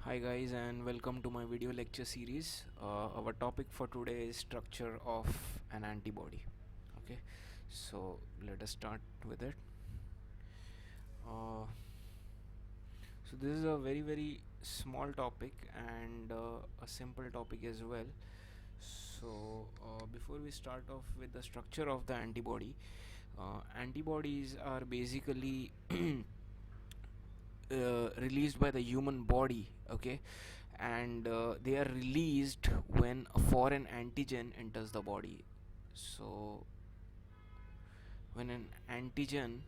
Hi guys, and welcome to my video lecture series. Our topic for today is structure of an antibody. Okay, so let us start with it. uh, so this is a very small topic and a simple topic as well. So before we start off with the structure of the antibody, antibodies are basically released by the human body. Okay, and they are released when a foreign antigen enters the body. So when an antigen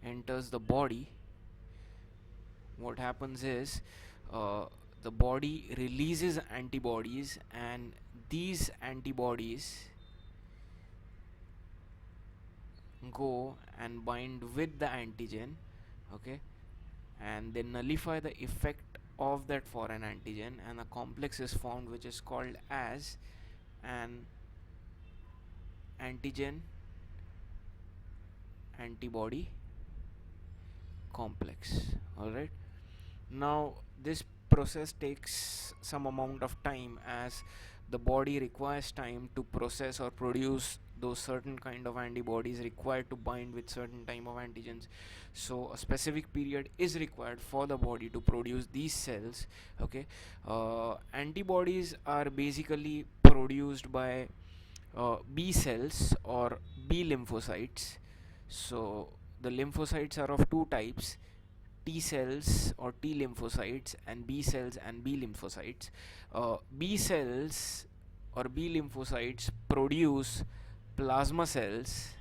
enters the body, what happens is uh, the body releases antibodies, and these antibodies go and bind with the antigen. Okay, and they nullify the effect of that foreign antigen, and a complex is formed which is called as an antigen antibody complex. All right, now this process takes some amount of time, as the body requires time to process or produce those certain kind of antibodies required to bind with certain type of antigens. So a specific period is required for the body to produce these cells. Okay, antibodies are basically produced by B cells or B lymphocytes. So the lymphocytes are of two types: T cells or T lymphocytes, and B cells and B lymphocytes. B cells or B lymphocytes produce plasma cells,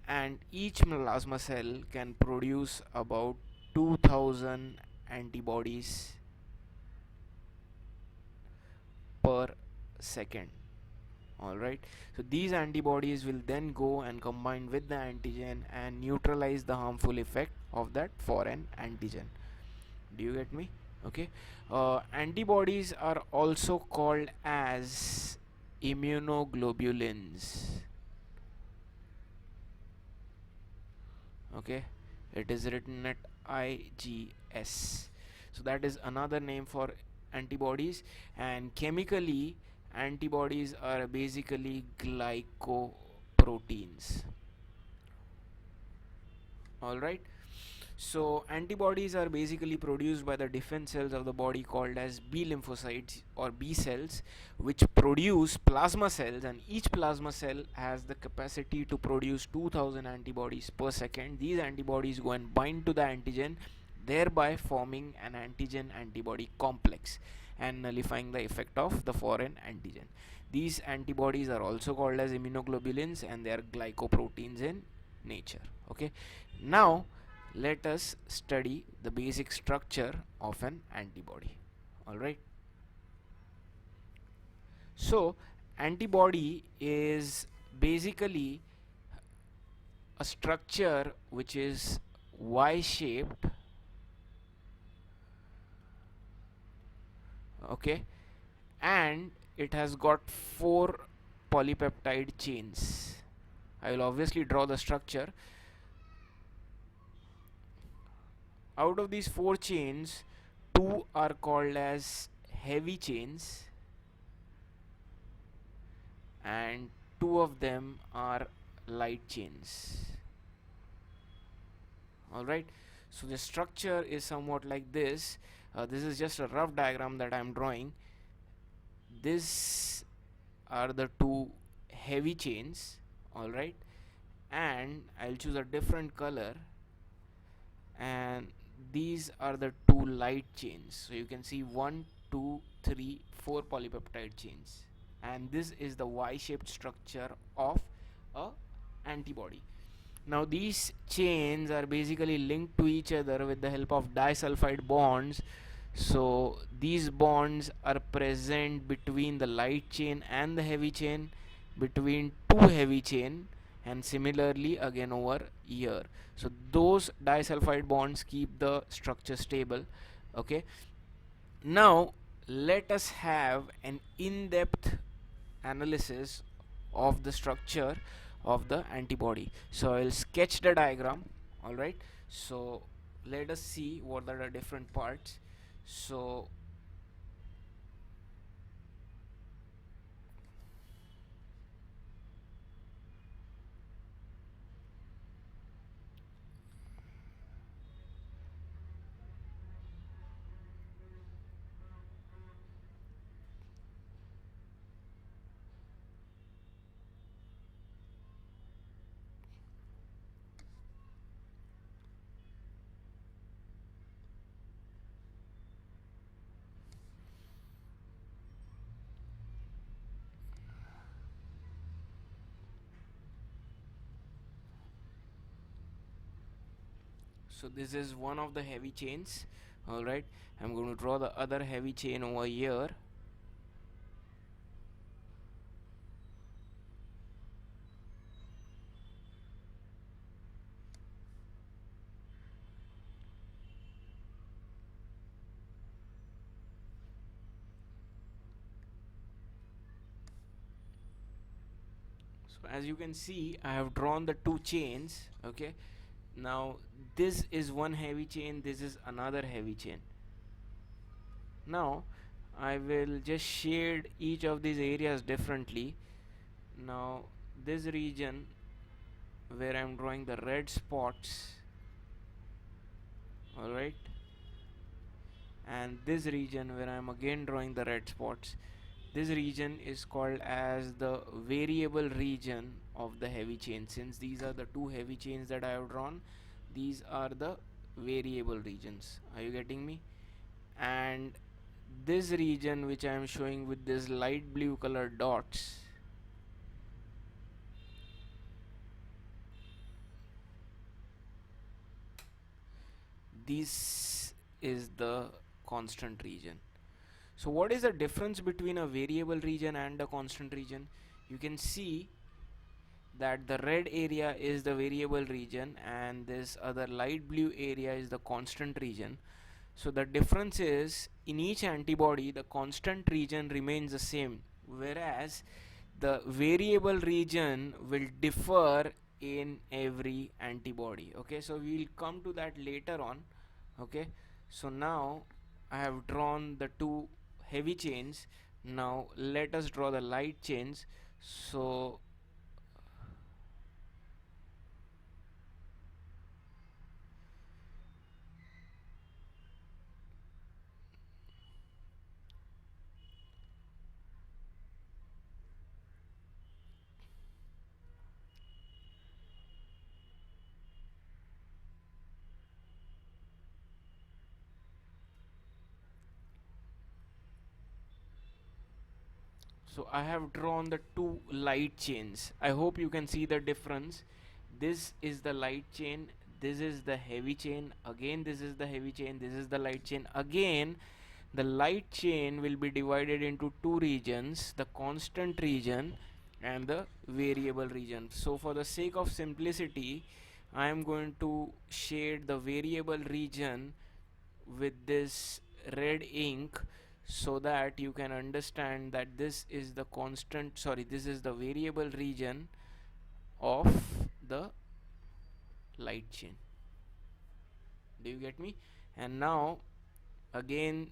and each plasma cell can produce about 2000 antibodies per second. Alright, so these antibodies will then go and combine with the antigen and neutralize the harmful effect of that foreign antigen. Do you get me? Okay, antibodies are also called as immunoglobulins. Okay, it is written at IGS. So that is another name for antibodies, and chemically antibodies are basically glycoproteins. All right, so antibodies are basically produced by the defense cells of the body called as B lymphocytes or B cells, which produce plasma cells, and each plasma cell has the capacity to produce 2000 antibodies per second. These antibodies go and bind to the antigen, thereby forming an antigen antibody complex and nullifying the effect of the foreign antigen. These antibodies are also called as immunoglobulins, and they are glycoproteins in nature. Okay, now let us study the basic structure of an antibody. All right, so antibody is basically a structure which is Y shaped. Okay, and it has got four polypeptide chains. I will obviously draw the structure. Out of these four chains, two are called as heavy chains, and two of them are light chains. Alright, so the structure is somewhat like this. This is just a rough diagram that I am drawing. These are the two heavy chains. Alright, and I'll choose a different color, and these are the two light chains. So you can see 1, 2, 3, 4 polypeptide chains, and this is the Y-shaped structure of a antibody. Now these chains are basically linked to each other with the help of disulfide bonds. So these bonds are present between the light chain and the heavy chain, between two heavy chain, and similarly again over here. So those disulfide bonds keep the structure stable. Okay, now let us have an in-depth analysis of the structure of the antibody. So I'll sketch the diagram. All right, so let us see what are the different parts. So this is one of the heavy chains. All right, I'm going to draw the other heavy chain over here. So as you can see, I have drawn the two chains. Okay, now this is one heavy chain, this is another heavy chain. Now I will just shade each of these areas differently. Now this region where I'm drawing the red spots, alright, and this region where I'm again drawing the red spots, this region is called as the variable region of the heavy chain. Since these are the two heavy chains that I have drawn, these are the variable regions. Are you getting me? And this region which I am showing with this light blue color dots, this is the constant region. So what is the difference between a variable region and a constant region? You can see that the red area is the variable region and this other light blue area is the constant region. So the difference is in each antibody the constant region remains the same, whereas the variable region will differ in every antibody. Okay, so we will come to that later on. Okay, so now I have drawn the two heavy chains. Now let us draw the light chains. So I have drawn the two light chains. I hope you can see the difference. This is the light chain, this is the heavy chain, again this is the heavy chain, this is the light chain. Again the light chain will be divided into two regions, the constant region and the variable region. So for the sake of simplicity, I am going to shade the variable region with this red ink so that you can understand that this is the constant, sorry, this is the variable region of the light chain. Do you get me? And now again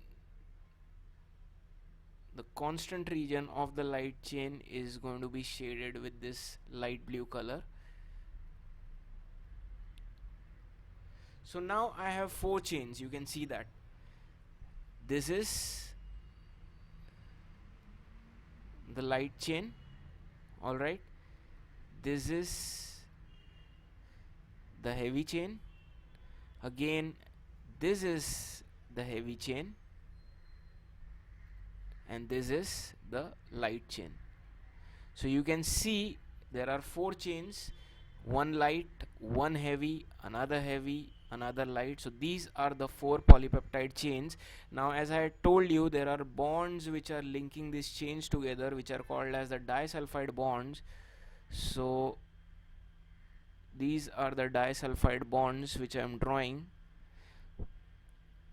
the constant region of the light chain is going to be shaded with this light blue color. So now I have four chains, you can see that this is the light chain, alright, this is the heavy chain, again this is the heavy chain, and this is the light chain. So you can see there are four chains, one light, one heavy, another light. So these are the four polypeptide chains. Now as I had told you, there are bonds which are linking these chains together, which are called as the disulfide bonds. So these are the disulfide bonds which I am drawing.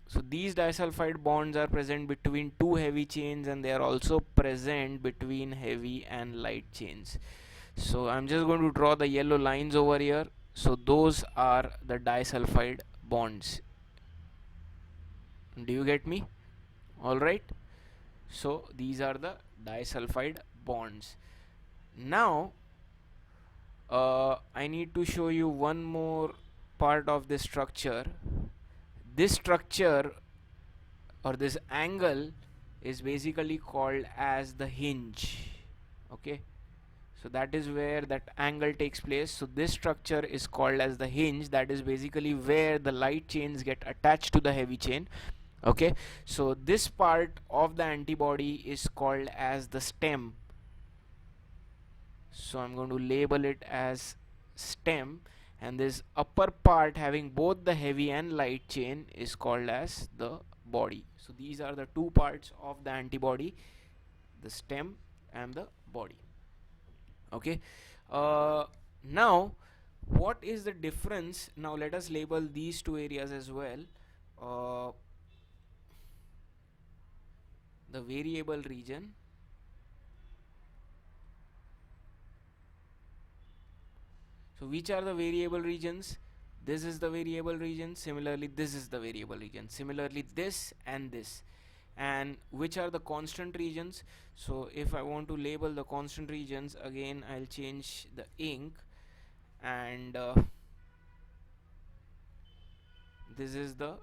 So these disulfide bonds are present between two heavy chains and they are also present between heavy and light chains. So I'm just going to draw the yellow lines over here. So those are the disulfide bonds. Do you get me? All right. So these are the disulfide bonds. Now I need to show you one more part of this structure. This structure or this angle is basically called as the hinge. Okay, so that is where that angle takes place. So this structure is called as the hinge. That is basically where the light chains get attached to the heavy chain. Okay, so this part of the antibody is called as the stem. So I'm going to label it as stem, and this upper part having both the heavy and light chain is called as the body. So these are the two parts of the antibody, the stem and the body. Okay, now what is the difference? Now let us label these two areas as well. uh, the variable region. So which are the variable regions? This is the variable region, similarly this is the variable region, similarly this and this. And which are the constant regions? So if I want to label the constant regions, again I'll change the ink, and this is the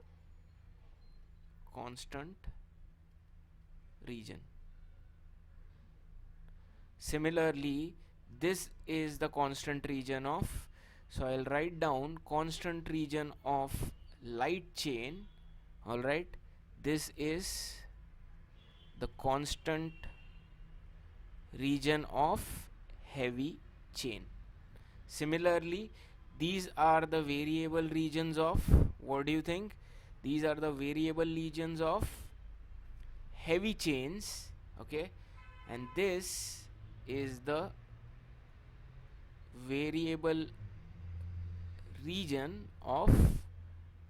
constant region. Similarly, this is the constant region of, so I'll write down constant region of light chain. All right, this is the constant region of heavy chain. Similarly, these are the variable regions of, what do you think? These are the variable regions of heavy chains. Okay, and this is the variable region of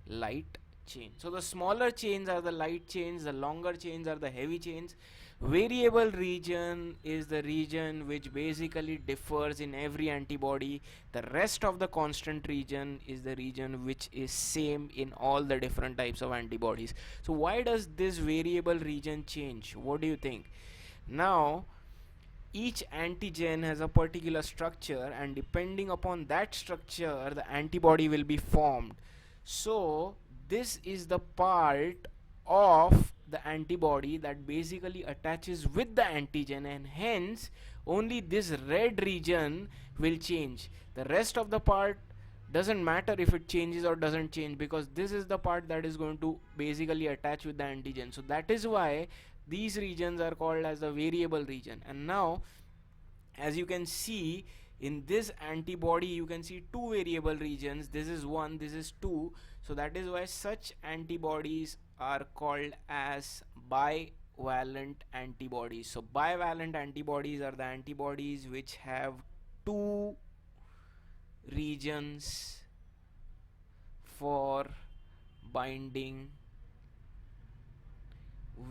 light chain. So the smaller chains are the light chains, the longer chains are the heavy chains. Variable region is the region which basically differs in every antibody. The rest of the constant region is the region which is same in all the different types of antibodies. So why does this variable region change? What do you think? Now each antigen has a particular structure, and depending upon that structure the antibody will be formed. So this is the part of the antibody that basically attaches with the antigen, and hence only this red region will change. The rest of the part doesn't matter if it changes or doesn't change, because this is the part that is going to basically attach with the antigen. So that is why these regions are called as the variable region. And now as you can see in this antibody, you can see two variable regions. This is 1, this is 2. So that is why such antibodies are called as bivalent antibodies. So bivalent antibodies are the antibodies which have two regions for binding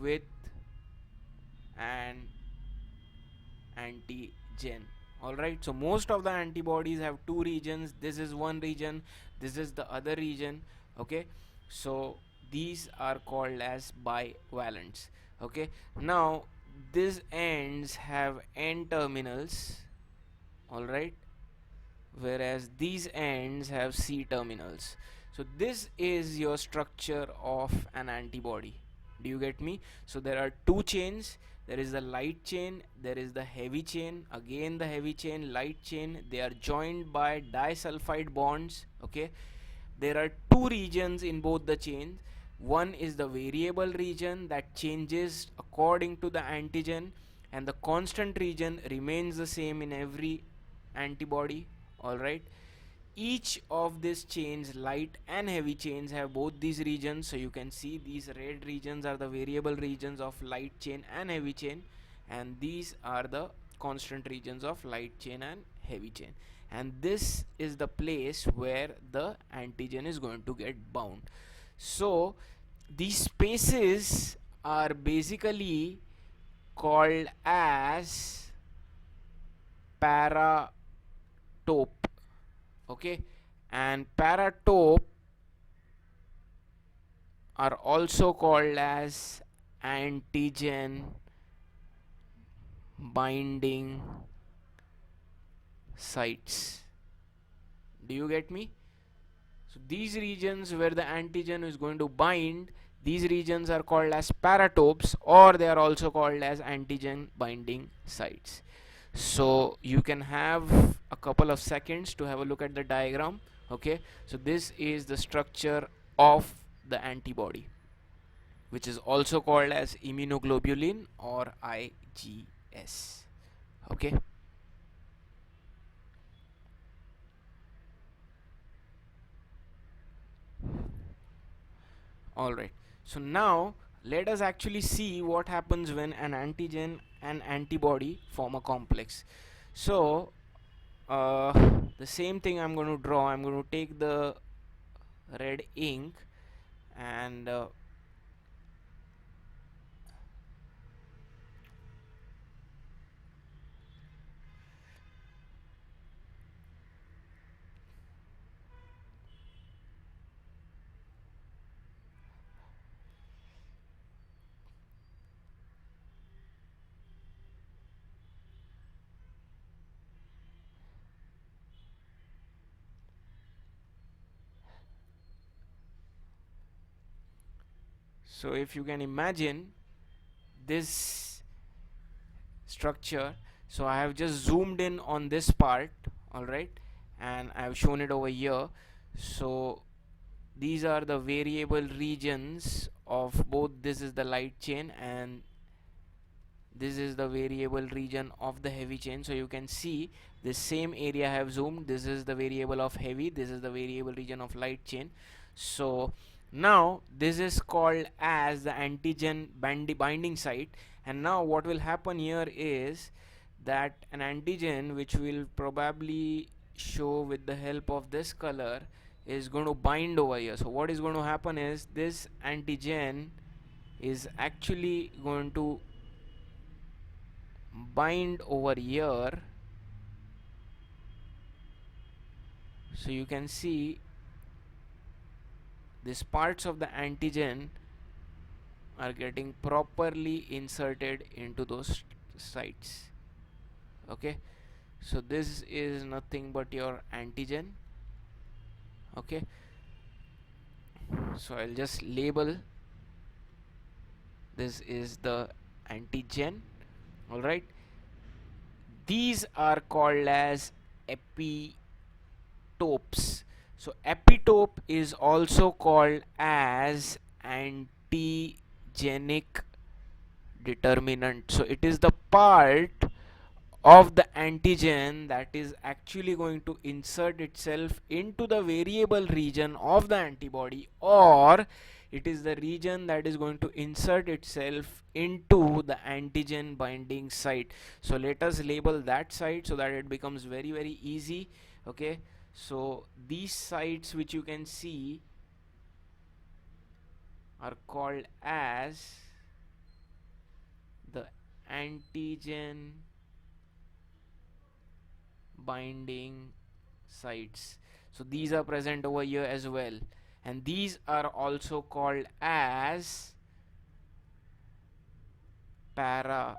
with an antigen. Alright, so most of the antibodies have two regions. This is one region, this is the other region. Okay, so these are called as bivalents. Okay, now these ends have N terminals. Alright, whereas these ends have C terminals. So this is your structure of an antibody. Do you get me? So there are two chains. There is the light chain, there is the heavy chain, again the heavy chain, light chain. They are joined by disulfide bonds. Okay, there are two regions in both the chains. One is the variable region that changes according to the antigen, and the constant region remains the same in every antibody. Alright, each of these chains, light and heavy chains, have both these regions. So you can see these red regions are the variable regions of light chain and heavy chain, and these are the constant regions of light chain and heavy chain. And this is the place where the antigen is going to get bound. So these spaces are basically called as paratope. Okay, and paratope are also called as antigen binding sites. Do you get me? So these regions where the antigen is going to bind, these regions are called as paratopes, or they are also called as antigen binding sites. So you can have a couple of seconds to have a look at the diagram. Okay, so this is the structure of the antibody, which is also called as immunoglobulin or IgS. Okay. Alright, so now let us actually see what happens when an antigen and antibody form a complex. So uh, the same thing I'm going to draw. I'm going to take the red ink and so if you can imagine this structure, so I have just zoomed in on this part, alright, and I have shown it over here. So these are the variable regions of both. This is the light chain and this is the variable region of the heavy chain. So you can see this same area I have zoomed. This is the variable of heavy, this is the variable region of light chain. So now this is called as the antigen binding site. And now what will happen here is that an antigen, which will probably show with the help of this color, is going to bind over here. So what is going to happen is this antigen is actually going to bind over here. So you can see these parts of the antigen are getting properly inserted into those sites. Okay, so this is nothing but your antigen. Okay, so I'll just label this is the antigen. All right, these are called as epitopes. So epitope is also called as antigenic determinant. So it is the part of the antigen that is actually going to insert itself into the variable region of the antibody, or it is the region that is going to insert itself into the antigen binding site. So let us label that site so that it becomes very easy. Okay, so these sites which you can see are called as the antigen binding sites. So these are present over here as well, and these are also called as paratopes.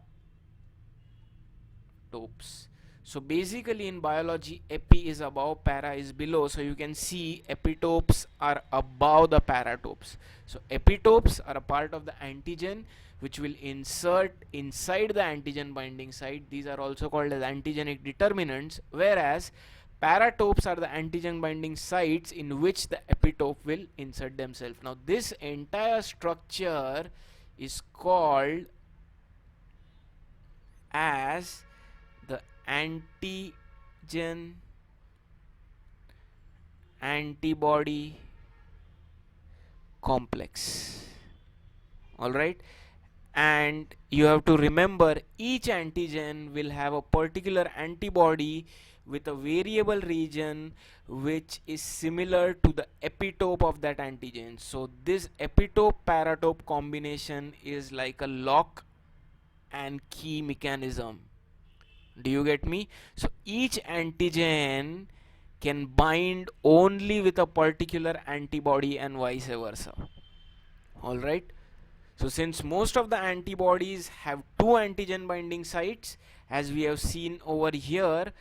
So basically in biology, epi is above, para is below. So you can see epitopes are above the paratopes. So epitopes are a part of the antigen which will insert inside the antigen binding site. These are also called as antigenic determinants, whereas paratopes are the antigen binding sites in which the epitope will insert themselves. Now this entire structure is called as the antigen antibody complex. All right, and you have to remember each antigen will have a particular antibody with a variable region which is similar to the epitope of that antigen. So this epitope paratope combination is like a lock and key mechanism. Do you get me? So each antigen can bind only with a particular antibody and vice versa. All right. So since most of the antibodies have two antigen binding sites, as we have seen over here,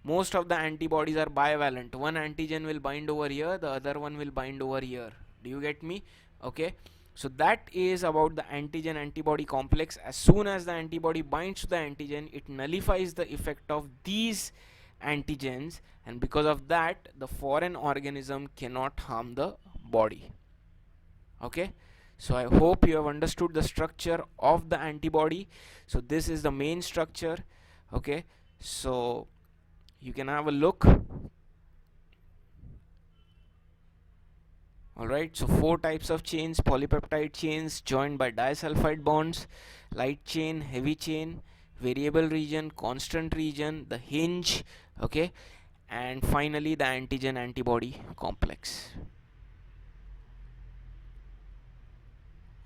most of the antibodies are bivalent. One antigen will bind over here, the other one will bind over here. Do you get me? Okay. So that is about the antigen antibody complex. As soon as the antibody binds to the antigen, it nullifies the effect of these antigens, and because of that, the foreign organism cannot harm the body. Okay. So I hope you have understood the structure of the antibody. So this is the main structure. Okay. So you can have a look. Alright, so four types of chains: polypeptide chains joined by disulfide bonds, light chain, heavy chain, variable region, constant region, the hinge, okay, and finally the antigen antibody complex.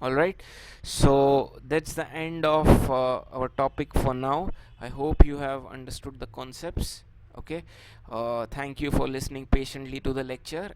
Alright, so that's the end of our topic for now. I hope you have understood the concepts. Okay, thank you for listening patiently to the lecture.